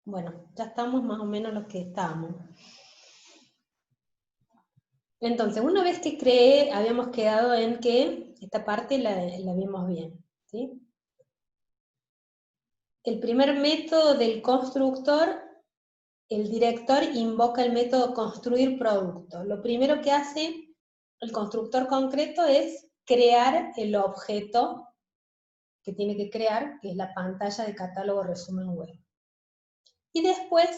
Bueno, ya estamos más o menos los que estábamos. Entonces, una vez que creé, habíamos quedado en que esta parte la vimos bien, ¿sí? El primer método del constructor, el director invoca el método construir producto. Lo primero que hace el constructor concreto es crear el objeto que tiene que crear, que es la pantalla de catálogo resumen web. Y después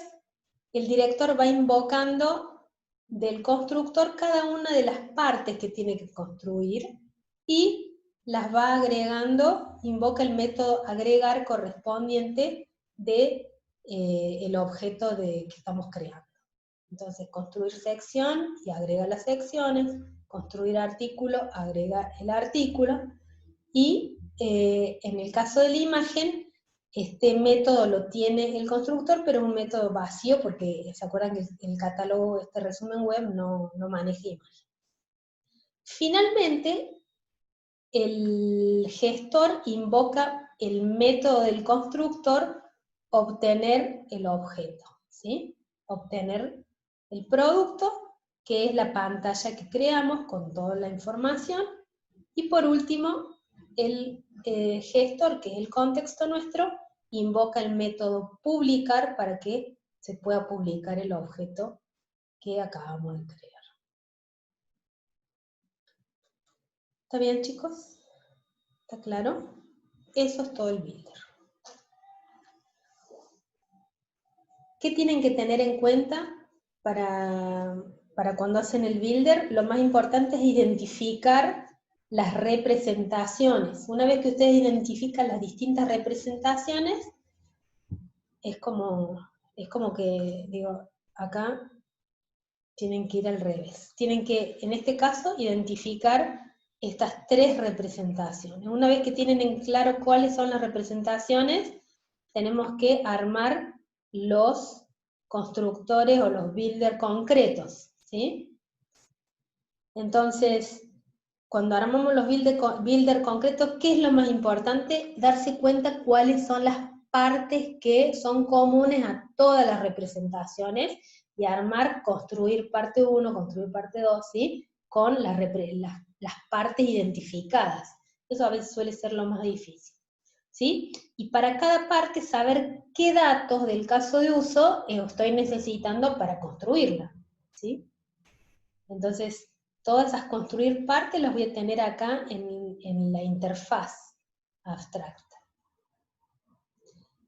el director va invocando del constructor cada una de las partes que tiene que construir y las va agregando, invoca el método agregar correspondiente de el objeto que estamos creando. Entonces, construir sección y agrega las secciones, construir artículo, agrega el artículo, y en el caso de la imagen, este método lo tiene el constructor, pero es un método vacío, porque se acuerdan que el catálogo, este resumen web, no maneja imagen. Finalmente, el gestor invoca el método del constructor obtener el objeto, ¿sí? Obtener el producto, que es la pantalla que creamos con toda la información, y por último, el gestor, que es el contexto nuestro, invoca el método publicar para que se pueda publicar el objeto que acabamos de crear. ¿Está bien, chicos? ¿Está claro? Eso es todo el builder. ¿Qué tienen que tener en cuenta para cuando hacen el builder? Lo más importante es identificar las representaciones. Una vez que ustedes identifican las distintas representaciones, es como que, digo, acá tienen que ir al revés. Tienen que, en este caso, identificar estas tres representaciones. Una vez que tienen en claro cuáles son las representaciones, tenemos que armar los constructores o los builders concretos, ¿sí? Entonces, cuando armamos los builder concretos, ¿qué es lo más importante? Darse cuenta cuáles son las partes que son comunes a todas las representaciones y armar, construir parte 1, construir parte 2, ¿sí? Con las partes identificadas. Eso a veces suele ser lo más difícil, ¿sí? Y para cada parte saber qué datos del caso de uso estoy necesitando para construirla, ¿sí? Entonces, todas esas construir partes las voy a tener acá en la interfaz abstracta.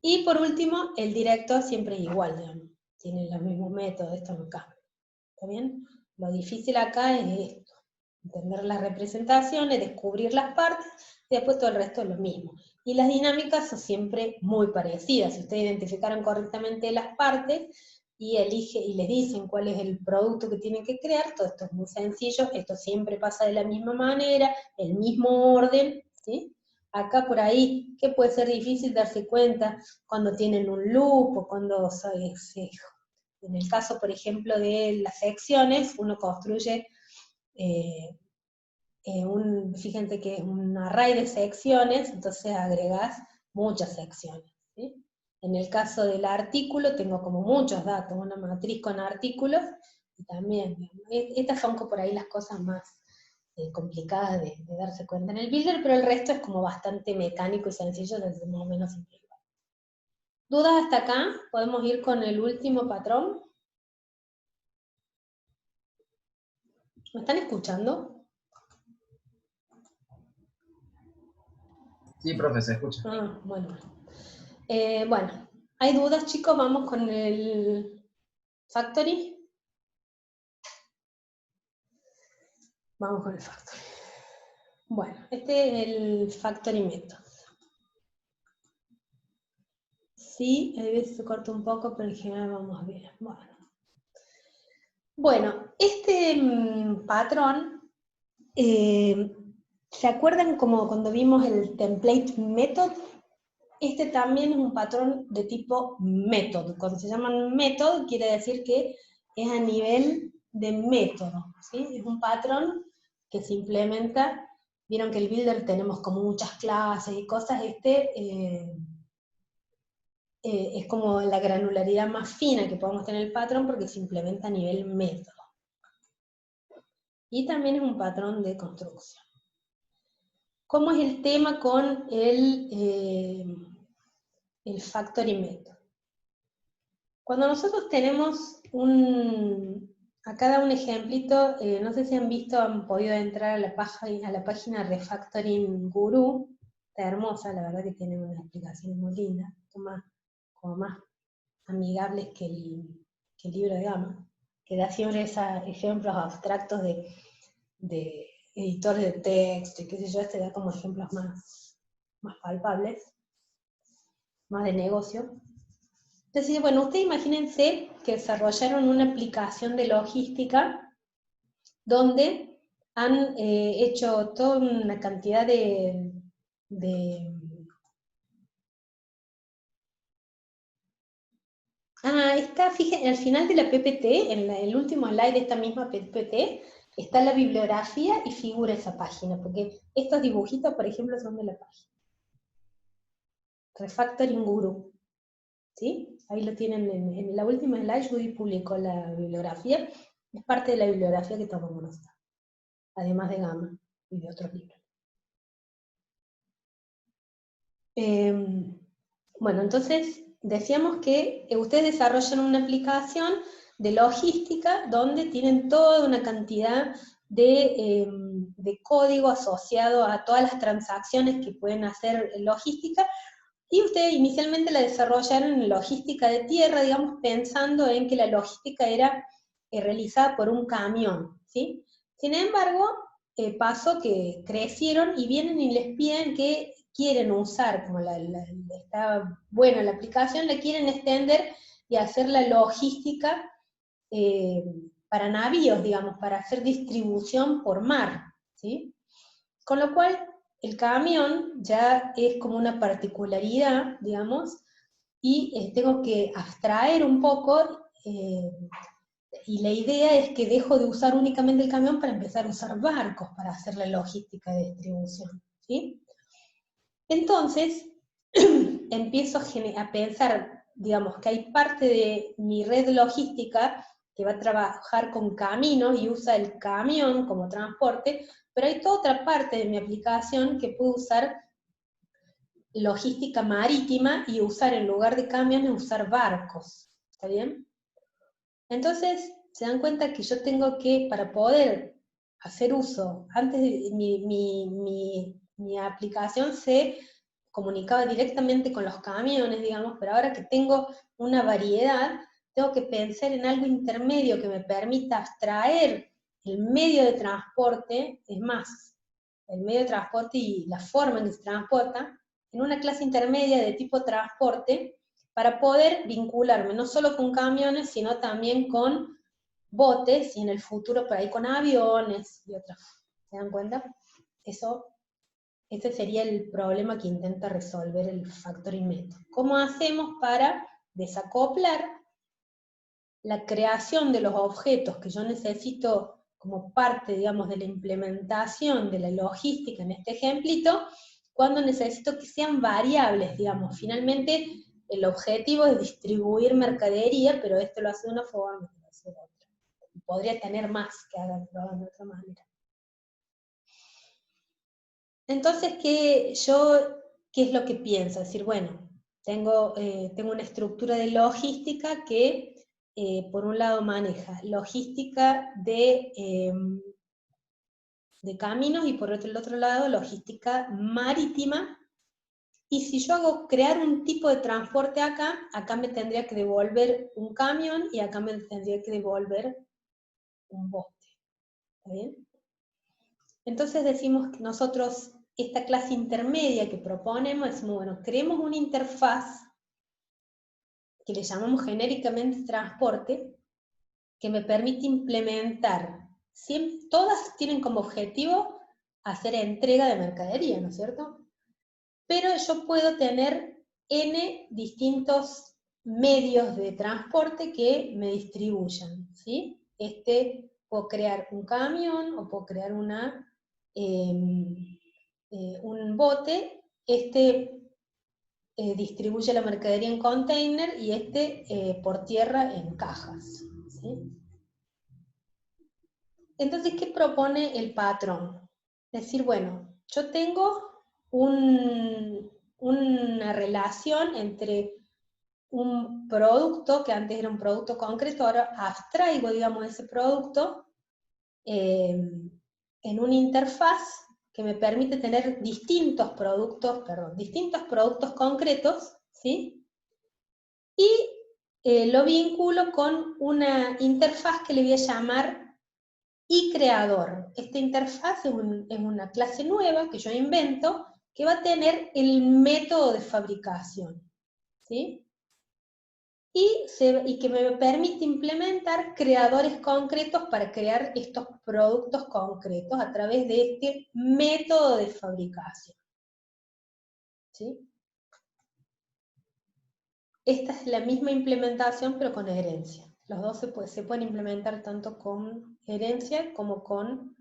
Y por último, el director siempre es igual, digamos. Tiene los mismos métodos, esto no cambia. ¿Está bien? Lo difícil acá es esto. Entender las representaciones, descubrir las partes, y después todo el resto es lo mismo. Y las dinámicas son siempre muy parecidas. Si ustedes identificaron correctamente las partes, y les dicen cuál es el producto que tienen que crear, todo esto es muy sencillo, esto siempre pasa de la misma manera, el mismo orden, ¿sí? Acá por ahí, ¿qué puede ser difícil darse cuenta cuando tienen un loop, o cuando en el caso, por ejemplo, de las secciones, uno construye fíjense que es un array de secciones, entonces agregás muchas secciones, ¿sí? En el caso del artículo tengo como muchos datos, una matriz con artículos, y también, estas son por ahí las cosas más complicadas de darse cuenta en el builder, pero el resto es como bastante mecánico y sencillo, desde más o menos simple. ¿Dudas hasta acá? ¿Podemos ir con el último patrón? ¿Me están escuchando? Sí, profe, se escucha. Ah, bueno. Bueno, ¿hay dudas, chicos? Vamos con el factory. Vamos con el factory. Bueno, este es el factory method. Sí, a veces se corta un poco, pero en general vamos bien. Bueno, este patrón, ¿se acuerdan como cuando vimos el template method? Este también es un patrón de tipo method. Cuando se llaman method, quiere decir que es a nivel de método, ¿sí? Es un patrón que se implementa. Vieron que el builder tenemos como muchas clases y cosas. es como la granularidad más fina que podemos tener el patrón porque se implementa a nivel método. Y también es un patrón de construcción. ¿Cómo es el tema con el factoring method? Cuando nosotros tenemos acá un ejemplito, no sé si han visto, han podido entrar a la página Refactoring Guru, está hermosa, la verdad que tiene unas explicaciones muy lindas, como más amigables que el libro de Gama, que da siempre esos ejemplos abstractos de editores de texto, y qué sé yo, este da como ejemplos más palpables, más de negocio. Entonces, bueno, ustedes imagínense que desarrollaron una aplicación de logística donde han hecho toda una cantidad está, fíjense, al final de la PPT, en el último slide de esta misma PPT, está la bibliografía y figura esa página, porque estos dibujitos, por ejemplo, son de la página. Refactoring Guru, ¿sí? Ahí lo tienen en la última slide. Judy publicó la bibliografía, es parte de la bibliografía que tomamos nosotros, además de Gama y de otros libros. Bueno, entonces decíamos que ustedes desarrollan una aplicación de logística donde tienen toda una cantidad de código asociado a todas las transacciones que pueden hacer en logística, y ustedes inicialmente la desarrollaron en logística de tierra, digamos, pensando en que la logística era realizada por un camión, ¿sí? Sin embargo, pasó que crecieron y vienen y les piden que quieren usar, como está buena la aplicación, la quieren extender y hacer la logística para navíos, digamos, para hacer distribución por mar, ¿sí? Con lo cual, el camión ya es como una particularidad, digamos, y tengo que abstraer un poco, y la idea es que dejo de usar únicamente el camión para empezar a usar barcos para hacer la logística de distribución, ¿sí? Entonces, empiezo a pensar, digamos, que hay parte de mi red logística que va a trabajar con caminos y usa el camión como transporte, pero hay toda otra parte de mi aplicación que puede usar logística marítima y usar en lugar de camiones, usar barcos, ¿está bien? Entonces, se dan cuenta que yo tengo que, para poder hacer uso, antes de mi aplicación se comunicaba directamente con los camiones, digamos, pero ahora que tengo una variedad, tengo que pensar en algo intermedio que me permita abstraer el medio de transporte, es más, el medio de transporte y la forma en que se transporta, en una clase intermedia de tipo transporte, para poder vincularme no solo con camiones, sino también con botes, y en el futuro por ahí con aviones y otras. ¿Se dan cuenta? Ese sería el problema que intenta resolver el factoring method. ¿Cómo hacemos para desacoplar la creación de los objetos que yo necesito como parte, digamos, de la implementación de la logística en este ejemplito, cuando necesito que sean variables, digamos? Finalmente, el objetivo es distribuir mercadería, pero esto lo hace de una forma, esto lo hace de otra. Podría tener más que hagan de otra manera. Entonces, ¿qué es lo que pienso? Es decir, bueno, tengo una estructura de logística que, por un lado, maneja logística de caminos, y por el otro lado, logística marítima. Y si yo hago crear un tipo de transporte acá me tendría que devolver un camión, y acá me tendría que devolver un bote. ¿Está bien? Entonces decimos que nosotros, esta clase intermedia que proponemos, es, bueno, creemos una interfaz que le llamamos genéricamente transporte, que me permite implementar, todas tienen como objetivo hacer entrega de mercadería, ¿no es cierto? Pero yo puedo tener N distintos medios de transporte que me distribuyan, ¿sí? Puedo crear un camión, o puedo crear un bote, distribuye la mercadería en container y este por tierra en cajas. ¿Sí? Entonces, ¿qué propone el patrón? Decir, bueno, yo tengo una relación entre un producto, que antes era un producto concreto, ahora abstraigo, digamos, ese producto en una interfaz que me permite tener distintos productos concretos, ¿sí? Y lo vinculo con una interfaz que le voy a llamar iCreador. Esta interfaz es una clase nueva que yo invento, que va a tener el método de fabricación, ¿sí? Y que me permite implementar creadores concretos para crear estos productos concretos a través de este método de fabricación. ¿Sí? Esta es la misma implementación, pero con herencia. Los dos se pueden implementar tanto con herencia como con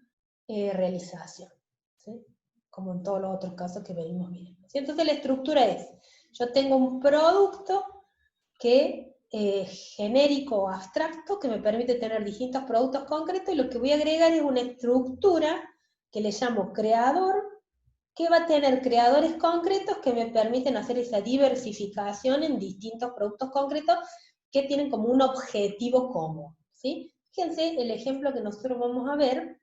realización, ¿sí? Como en todos los otros casos que venimos viendo. ¿Sí? Entonces la estructura es, yo tengo un producto que genérico o abstracto que me permite tener distintos productos concretos, y lo que voy a agregar es una estructura que le llamo creador, que va a tener creadores concretos que me permiten hacer esa diversificación en distintos productos concretos que tienen como un objetivo común, ¿sí? Fíjense el ejemplo que nosotros vamos a ver.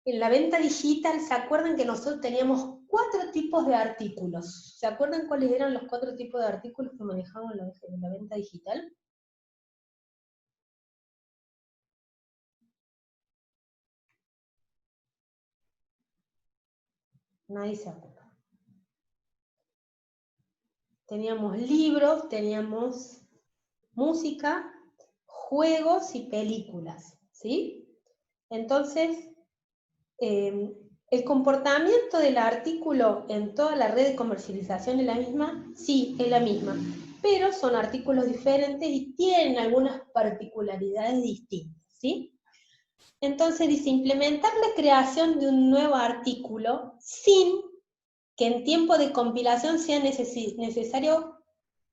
En la venta digital, ¿se acuerdan que nosotros teníamos 4 tipos de artículos? ¿Se acuerdan cuáles eran los 4 tipos de artículos que manejaban en la venta digital? Nadie se acuerda. Teníamos libros, teníamos música, juegos y películas, ¿sí? Entonces, ¿el comportamiento del artículo en toda la red de comercialización es la misma? Sí, es la misma, pero son artículos diferentes y tienen algunas particularidades distintas, ¿sí? Entonces dice, implementar la creación de un nuevo artículo sin que en tiempo de compilación sea necesario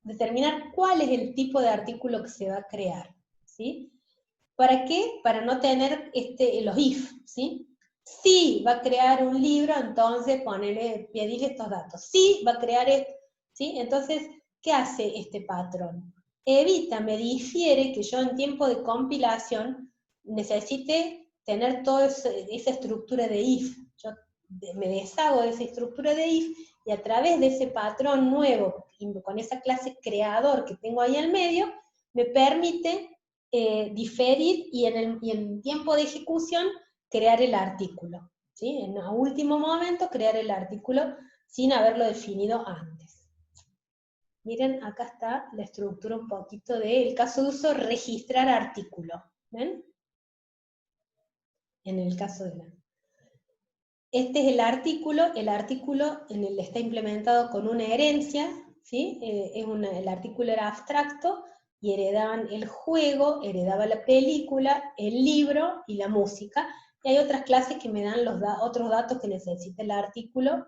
determinar cuál es el tipo de artículo que se va a crear, ¿sí? ¿Para qué? Para no tener los if, ¿sí? Si va a crear un libro, entonces pedirle estos datos. Si va a crear esto, ¿sí? Entonces, ¿qué hace este patrón? Evita, me difiere que yo en tiempo de compilación necesite tener toda esa estructura de if. Yo me deshago de esa estructura de if y a través de ese patrón nuevo, con esa clase creador que tengo ahí al medio, me permite diferir y en tiempo de ejecución crear el artículo, ¿sí? En el último momento crear el artículo sin haberlo definido antes. Miren, acá está la estructura un poquito del caso de uso, registrar artículo, ¿ven? En el caso de este es el artículo en el está implementado con una herencia, ¿sí? El artículo era abstracto, y heredaban el juego, heredaba la película, el libro y la música, y hay otras clases que me dan otros datos que necesita el artículo,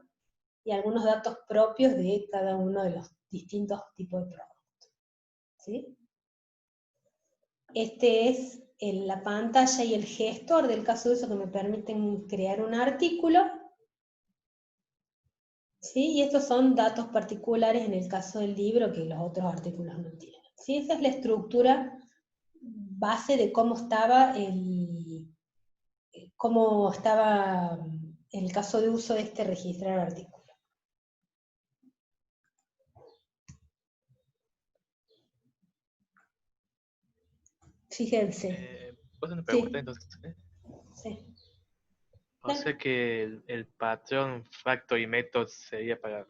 y algunos datos propios de cada uno de los distintos tipos de productos, ¿sí? Este es la pantalla y el gestor del caso de uso que me permiten crear un artículo, ¿sí? Y estos son datos particulares en el caso del libro que los otros artículos no tienen, ¿sí? Esa es la estructura base de cómo estaba el caso de uso de este registrar artículo. Fíjense. ¿Puedo una pregunta Sí. entonces? Sí. O sea que el patrón factory method sería para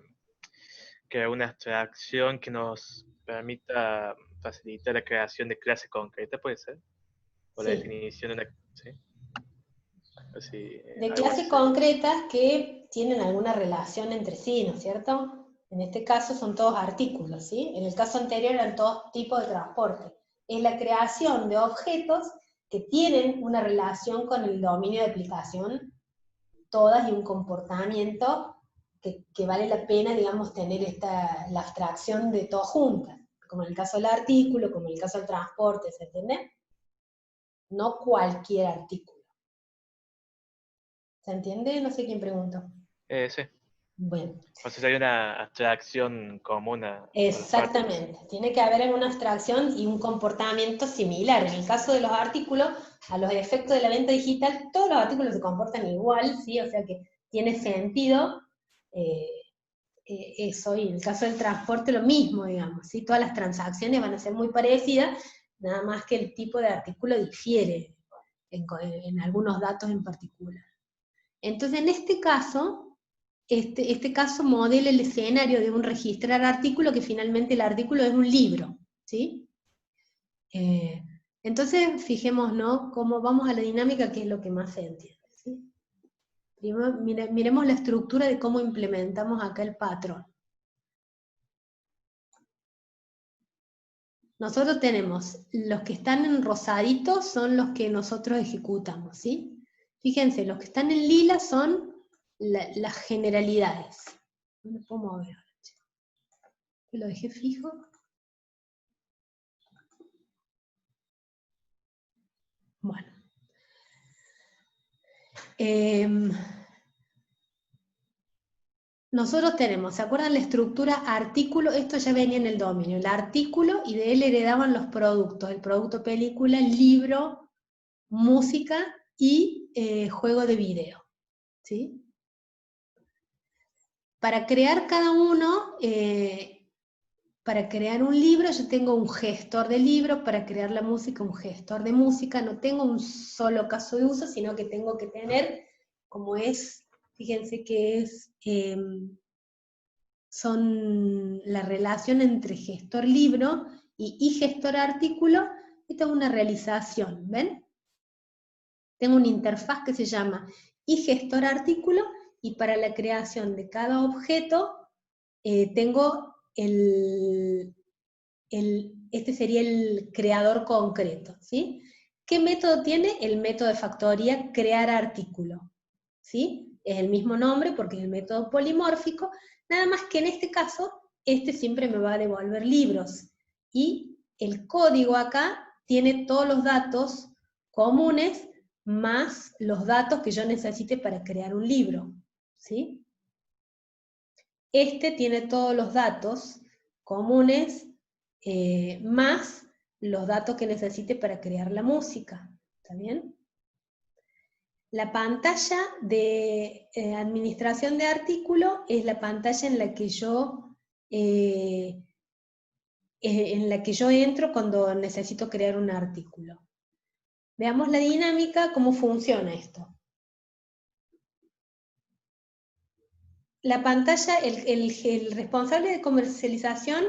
crear una abstracción que nos permita facilitar la creación de clase concreta, ¿puede ser? O la Sí. definición de una... ¿sí? Así, De algo clases así sería. concretas que tienen alguna relación entre sí, ¿no es cierto? En este caso son todos artículos, ¿sí? En el caso anterior eran todos tipos de transporte. Es la creación de objetos que tienen una relación con el dominio de aplicación, todas, y un comportamiento que vale la pena, digamos, tener la abstracción de todo juntas, como en el caso del artículo, como en el caso del transporte, ¿se entiende? No cualquier artículo. ¿Se entiende? No sé quién preguntó. Sí. Bueno. O sea, hay una abstracción común a las partes. Exactamente. Tiene que haber una abstracción y un comportamiento similar. En el caso de los artículos, a los efectos de la venta digital, todos los artículos se comportan igual, ¿sí? O sea que tiene sentido eso, y en el caso del transporte lo mismo, digamos, ¿sí? Todas las transacciones van a ser muy parecidas, nada más que el tipo de artículo difiere en algunos datos en particular. Entonces, en este caso, este caso modela el escenario de un registrar artículo, que finalmente el artículo es un libro, ¿sí? Entonces, fijémonos cómo vamos a la dinámica, que es lo que más se entiende, ¿sí? Primero, miremos la estructura de cómo implementamos acá el patrón. Nosotros tenemos, los que están en rosadito son los que nosotros ejecutamos, ¿sí? Fíjense, los que están en lila son las generalidades. No lo puedo mover. ¿Lo dejé fijo? Bueno. Nosotros tenemos, ¿se acuerdan la estructura artículo? Esto ya venía en el dominio, el artículo, y de él heredaban los productos, el producto película, libro, música y juego de video, ¿sí? Para crear cada uno, para crear un libro yo tengo un gestor de libro, para crear la música un gestor de música, no tengo un solo caso de uso, sino que tengo que tener, como es, fíjense que es, son la relación entre gestor libro y gestor artículo. Esta es una realización, ¿ven? Tengo una interfaz que se llama gestor artículo, y para la creación de cada objeto tengo este sería el creador concreto, ¿sí? ¿Qué método tiene? El método de factoría crear artículo, ¿sí? Es el mismo nombre porque es el método polimórfico, nada más que en este caso, este siempre me va a devolver libros, y el código acá tiene todos los datos comunes más los datos que yo necesite para crear un libro, ¿sí? Este tiene todos los datos comunes más los datos que necesite para crear la música, ¿está bien? La pantalla de administración de artículo es la pantalla en la que yo entro cuando necesito crear un artículo. Veamos la dinámica, cómo funciona esto. La pantalla, el responsable de comercialización,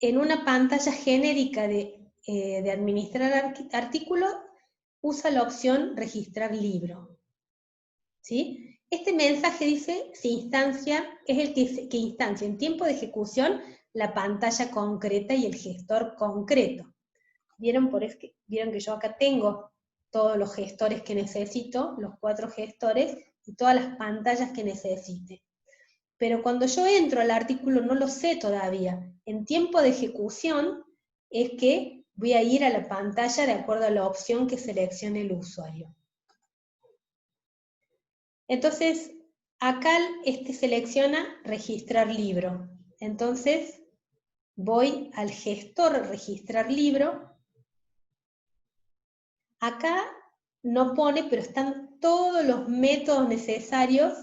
en una pantalla genérica de administrar artículo, usa la opción registrar libro, ¿sí? Este mensaje dice, es el que instancia en tiempo de ejecución la pantalla concreta y el gestor concreto. ¿Vieron que yo acá tengo todos los gestores que necesito, los 4 gestores, y todas las pantallas que necesite? Pero cuando yo entro al artículo no lo sé todavía. En tiempo de ejecución es que voy a ir a la pantalla de acuerdo a la opción que seleccione el usuario. Entonces, acá selecciona registrar libro. Entonces, voy al gestor registrar libro. Acá no pone, pero están todos los métodos necesarios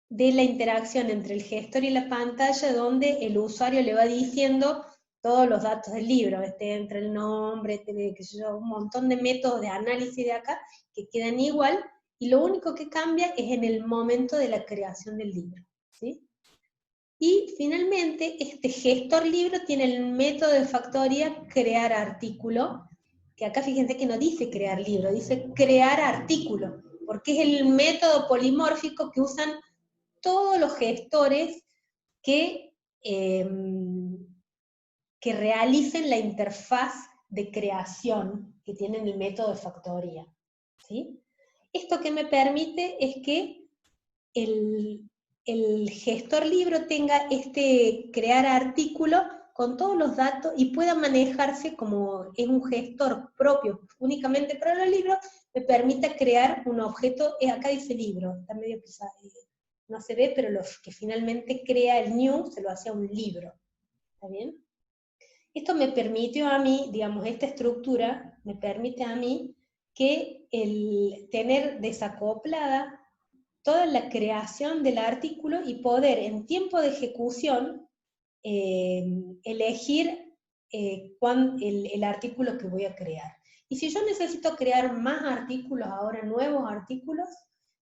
de la interacción entre el gestor y la pantalla, donde el usuario le va diciendo todos los datos del libro, entre el nombre, un montón de métodos de análisis de acá que quedan igual, y lo único que cambia es en el momento de la creación del libro, ¿sí? Y finalmente, este gestor libro tiene el método de factoría crear artículo, que acá fíjense que no dice crear libro, dice crear artículo, porque es el método polimórfico que usan todos los gestores que realicen la interfaz de creación que tienen el método de factoría, ¿sí? Esto que me permite es que el gestor libro tenga crear artículo con todos los datos y pueda manejarse como es un gestor propio únicamente para los libros, me permita crear un objeto, acá dice libro, está medio pesado, no se ve, pero lo que finalmente crea el new se lo hace a un libro, ¿está bien? Esto me permitió a mí, digamos, esta estructura me permite a mí que el tener desacoplada toda la creación del artículo y poder en tiempo de ejecución elegir el artículo que voy a crear. Y si yo necesito crear más artículos ahora, nuevos artículos,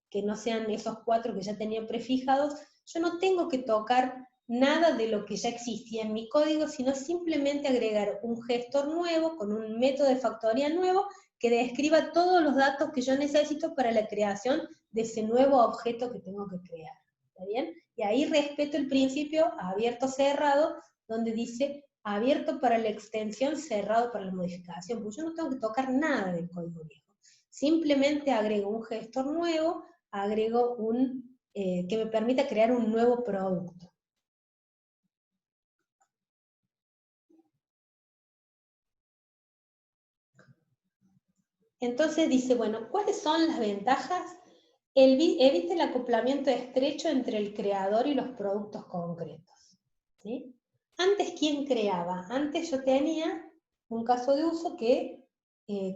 que no sean esos 4 que ya tenía prefijados, yo no tengo que tocar nada de lo que ya existía en mi código, sino simplemente agregar un gestor nuevo, con un método de factoría nuevo, que describa todos los datos que yo necesito para la creación de ese nuevo objeto que tengo que crear. ¿Está bien? Y ahí respeto el principio abierto-cerrado, donde dice abierto para la extensión, cerrado para la modificación, pues yo no tengo que tocar nada del código viejo. Simplemente agrego un gestor nuevo, agrego que me permita crear un nuevo producto. Entonces dice, bueno, ¿cuáles son las ventajas? Evita el acoplamiento estrecho entre el creador y los productos concretos. ¿Sí? Antes, ¿quién creaba? Antes yo tenía un caso de uso que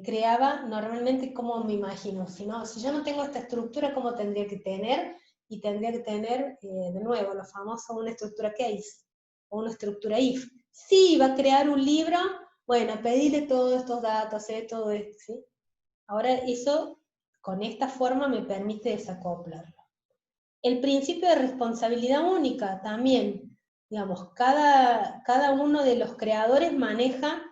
creaba normalmente, como me imagino, si yo no tengo esta estructura, ¿cómo tendría que tener? Y tendría que tener, de nuevo, lo famoso, una estructura case, o una estructura if. Si va a crear un libro, bueno, pedirle todos estos datos, todo esto, ¿sí? Ahora eso, con esta forma, me permite desacoplarlo. El principio de responsabilidad única también, digamos, cada uno de los creadores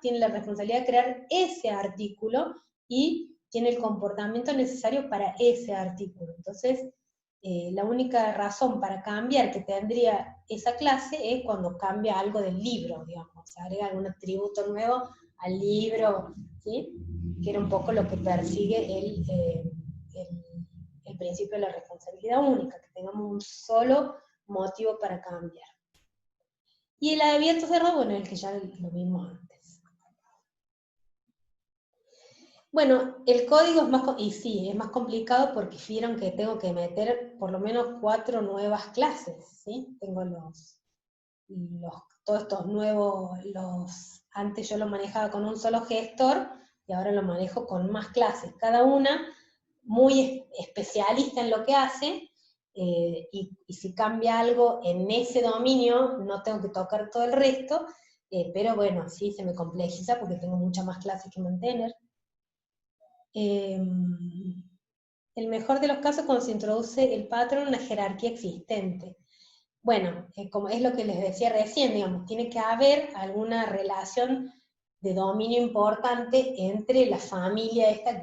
tiene la responsabilidad de crear ese artículo y tiene el comportamiento necesario para ese artículo. Entonces, la única razón para cambiar que tendría esa clase es cuando cambia algo del libro, digamos, se agrega algún atributo nuevo al libro, ¿sí? Que era un poco lo que persigue el principio de la responsabilidad única, que tengamos un solo motivo para cambiar. Y el abierto cerrado, bueno, el que ya lo vimos antes. Bueno, el código es es más complicado porque vieron que tengo que meter por lo menos 4 nuevas clases, ¿sí? Tengo todos estos nuevos, antes yo lo manejaba con un solo gestor, y ahora lo manejo con más clases, cada una muy especialista en lo que hace, y si cambia algo en ese dominio, no tengo que tocar todo el resto, pero bueno, sí se me complejiza porque tengo muchas más clases que mantener. El mejor de los casos cuando se introduce el patrón, una jerarquía existente. Bueno, como es lo que les decía recién, digamos, tiene que haber alguna relación de dominio importante entre la familia esta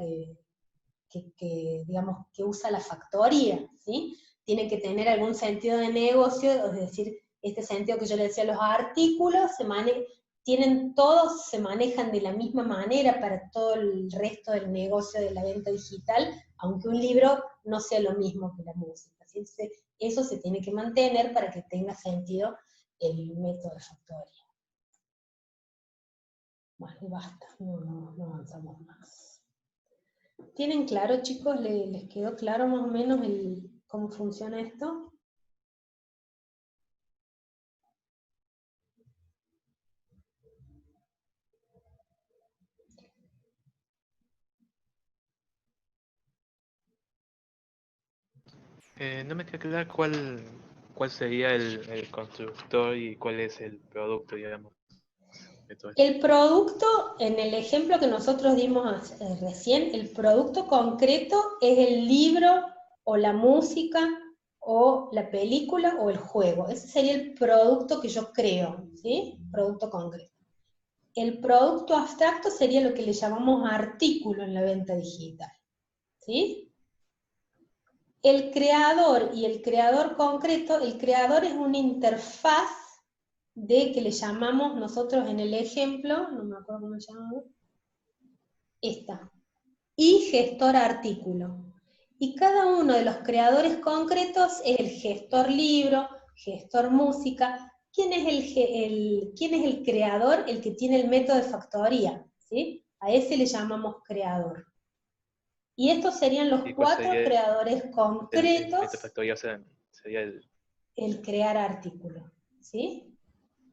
digamos, que usa la factoría, ¿sí? Tiene que tener algún sentido de negocio, es decir, este sentido que yo le decía, los artículos todos se manejan de la misma manera para todo el resto del negocio de la venta digital, aunque un libro no sea lo mismo que la música, ¿sí? Eso se tiene que mantener para que tenga sentido el método de factoría. Bueno, basta, no avanzamos más. ¿Tienen claro, chicos? ¿Les quedó claro más o menos cómo funciona esto? No me queda claro cuál sería el constructor y cuál es el producto, digamos. El producto, en el ejemplo que nosotros dimos recién, el producto concreto es el libro o la música o la película o el juego. Ese sería el producto que yo creo, ¿sí? Producto concreto. El producto abstracto sería lo que le llamamos artículo en la venta digital, ¿sí? El creador y el creador concreto, el creador es una interfaz que le llamamos nosotros en el ejemplo, no me acuerdo cómo se llamamos, esta, y gestor artículo. Y cada uno de los creadores concretos es el gestor libro, gestor música. ¿Quién es el creador? El que tiene el método de factoría, ¿sí? A ese le llamamos creador. Y estos serían los cuatro creadores concretos. El método de factoría sería el crear artículo, ¿sí?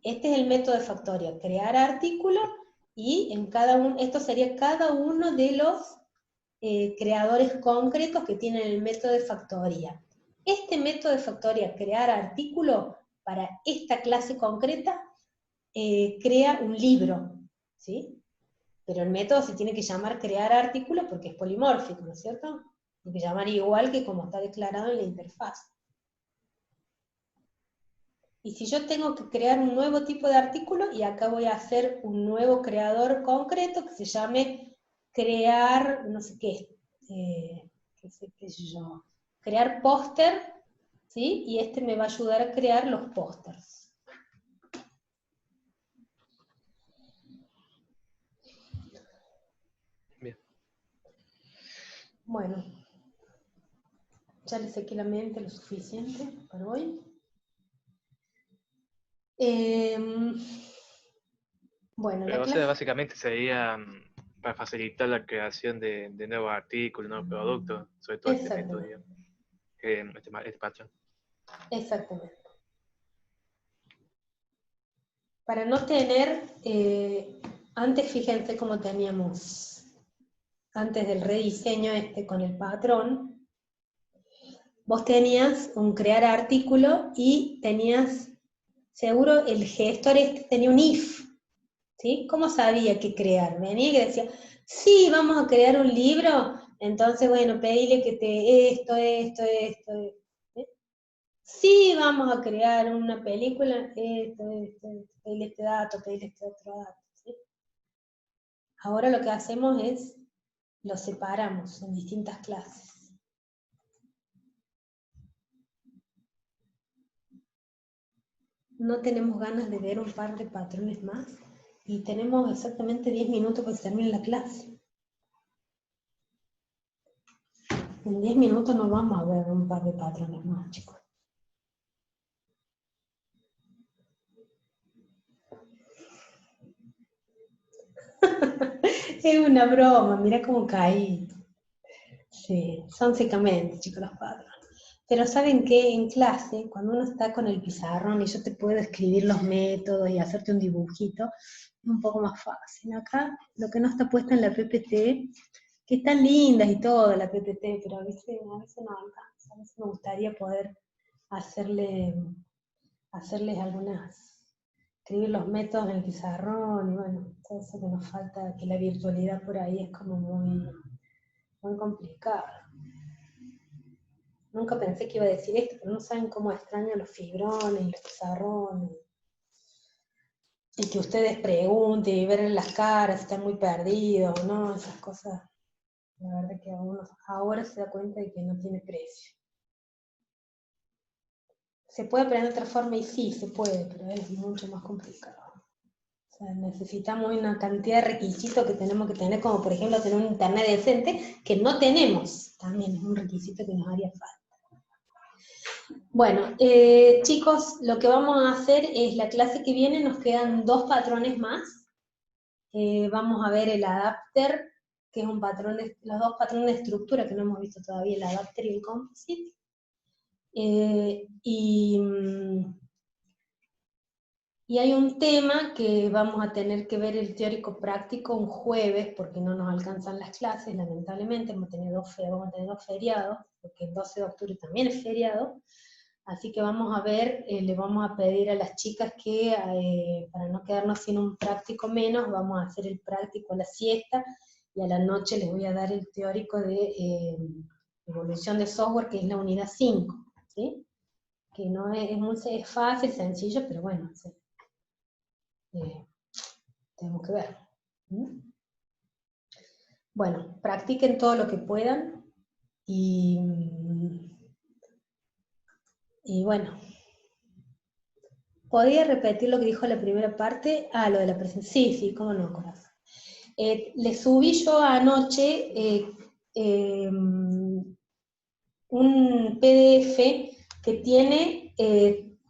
Este es el método de factoría, crear artículo, y en cada uno, esto sería cada uno de los creadores concretos que tienen el método de factoría. Este método de factoría, crear artículo, para esta clase concreta, crea un libro, ¿sí? Pero el método se tiene que llamar crear artículo porque es polimórfico, ¿no es cierto? Tiene que llamar igual que como está declarado en la interfaz. Y si yo tengo que crear un nuevo tipo de artículo, y acá voy a hacer un nuevo creador concreto que se llame crear, no sé qué, qué sé yo, crear póster, ¿sí? Y este me va a ayudar a crear los pósters. Bien. Bueno, ya les sequé la mente lo suficiente para hoy. Bueno, pero, o sea, básicamente sería para facilitar la creación de nuevos artículos, nuevos productos, sobre todo este método, digamos, este patrón. Exactamente. Para no tener, antes fíjense cómo teníamos, antes del rediseño con el patrón, vos tenías un crear artículo y tenías, seguro el gestor tenía un if, ¿sí? ¿Cómo sabía qué crear? Venía y decía, sí, vamos a crear un libro, entonces, bueno, pedile que esto. ¿sí? Sí, vamos a crear una película, pedile este dato, pedile este otro dato, ¿sí? Ahora lo que hacemos es, lo separamos en distintas clases. No tenemos ganas de ver un par de patrones más, y tenemos exactamente 10 minutos para que termine la clase. En 10 minutos no vamos a ver un par de patrones más, chicos. Es una broma, mira cómo caí. Sí, son secamente, chicos, los patrones. Pero ¿saben qué? En clase, cuando uno está con el pizarrón y yo te puedo escribir los métodos y hacerte un dibujito, es un poco más fácil. Acá, lo que no está puesto en la PPT, que están lindas y todo la PPT, pero a veces no alcanza. A veces me gustaría poder hacerles escribir los métodos en el pizarrón, y bueno, todo eso que nos falta, que la virtualidad por ahí es como muy complicada. Nunca pensé que iba a decir esto, pero no saben cómo extraño los fibrones y los pizarrones. Y que ustedes pregunten y ver las caras, están muy perdidos, ¿no? Esas cosas, la verdad que uno ahora se da cuenta de que no tiene precio. ¿Se puede aprender de otra forma? Y sí, se puede, pero es mucho más complicado. O sea, necesitamos una cantidad de requisitos que tenemos que tener, como por ejemplo tener un internet decente, que no tenemos. También es un requisito que nos haría falta. Bueno, chicos, lo que vamos a hacer es, la clase que viene nos quedan 2 patrones más. Vamos a ver el adapter, que es un patrón, los 2 patrones de estructura que no hemos visto todavía, el adapter y el composite. Y hay un tema que vamos a tener que ver el teórico práctico un jueves, porque no nos alcanzan las clases, lamentablemente, vamos a tener dos feriados, porque el 12 de octubre también es feriado. Así que vamos a ver, le vamos a pedir a las chicas que, para no quedarnos sin un práctico menos, vamos a hacer el práctico a la siesta, y a la noche les voy a dar el teórico de evolución de software, que es la unidad 5, ¿sí? Que no es fácil, sencillo, pero bueno, sí. Tenemos que ver. Bueno, practiquen todo lo que puedan, y bueno, ¿podría repetir lo que dijo la primera parte? Ah, lo de la presencia. Sí, sí, cómo no, corazón. Le subí yo anoche un PDF que tiene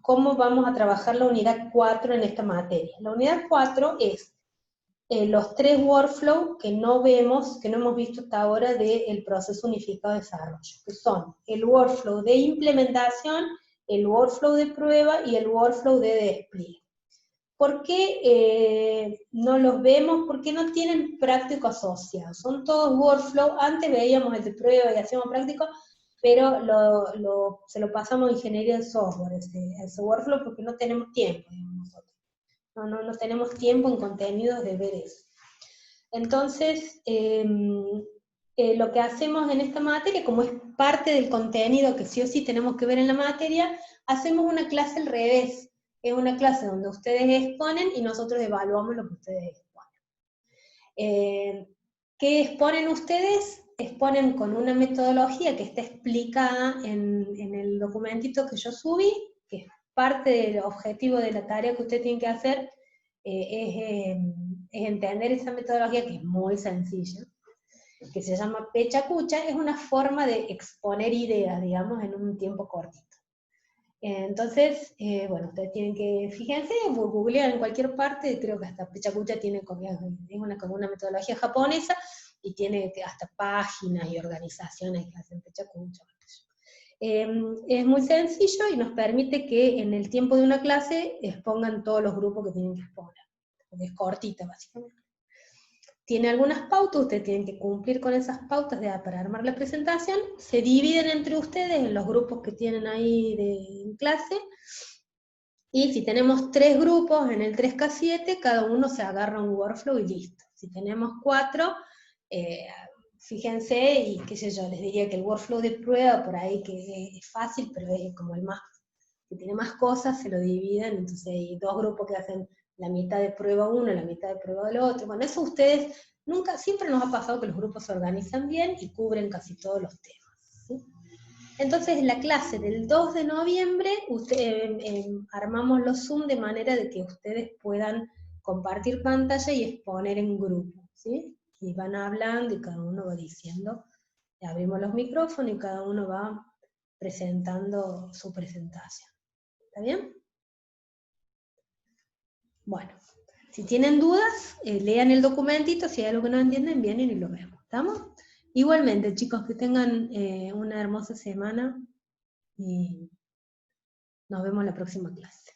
cómo vamos a trabajar la unidad 4 en esta materia. La unidad 4 es los 3 workflows que no hemos visto hasta ahora del proceso unificado de desarrollo, que son el workflow de implementación, el workflow de prueba y el workflow de despliegue. ¿Por qué no los vemos? Porque no tienen práctico asociado. Son todos workflows. Antes veíamos el de prueba y hacíamos práctico, pero se lo pasamos a ingeniería de software, ese workflow, porque no tenemos tiempo, digamos nosotros. No tenemos tiempo en contenidos de ver eso. Entonces, lo que hacemos en esta materia, como es parte del contenido que sí o sí tenemos que ver en la materia, hacemos una clase al revés. Es una clase donde ustedes exponen y nosotros evaluamos lo que ustedes exponen. ¿Qué exponen ustedes? Exponen con una metodología que está explicada en el documentito que yo subí, que es parte del objetivo de la tarea que ustedes tienen que hacer, es entender esa metodología, que es muy sencilla, que se llama Pecha-Kucha. Es una forma de exponer ideas, digamos, en un tiempo cortito. Entonces, bueno, ustedes tienen que, fíjense, googlear en cualquier parte, creo que hasta Pecha-Kucha tiene como una metodología japonesa, y tiene hasta páginas y organizaciones que hacen Pecha-Kucha. Es muy sencillo y nos permite que en el tiempo de una clase expongan todos los grupos que tienen que exponer, porque es cortita básicamente. Tiene algunas pautas, ustedes tienen que cumplir con esas pautas para armar la presentación, se dividen entre ustedes en los grupos que tienen ahí en clase, y si tenemos 3 grupos en el 3K7, cada uno se agarra un workflow y listo. Si tenemos 4, fíjense, y qué sé yo, les diría que el workflow de prueba, por ahí que es fácil, pero es como el más, que tiene más cosas, se lo dividen, entonces hay 2 grupos que hacen la mitad de prueba uno, la mitad de prueba del otro. Bueno, eso ustedes, siempre nos ha pasado que los grupos se organizan bien y cubren casi todos los temas, ¿sí? Entonces, en la clase del 2 de noviembre, armamos los Zoom de manera de que ustedes puedan compartir pantalla y exponer en grupo, ¿sí? Y van hablando y cada uno va diciendo, abrimos los micrófonos y cada uno va presentando su presentación. ¿Está bien? Bueno, si tienen dudas, lean el documentito, si hay algo que no entienden, vienen y lo vemos. ¿Estamos? Igualmente, chicos, que tengan una hermosa semana y nos vemos en la próxima clase.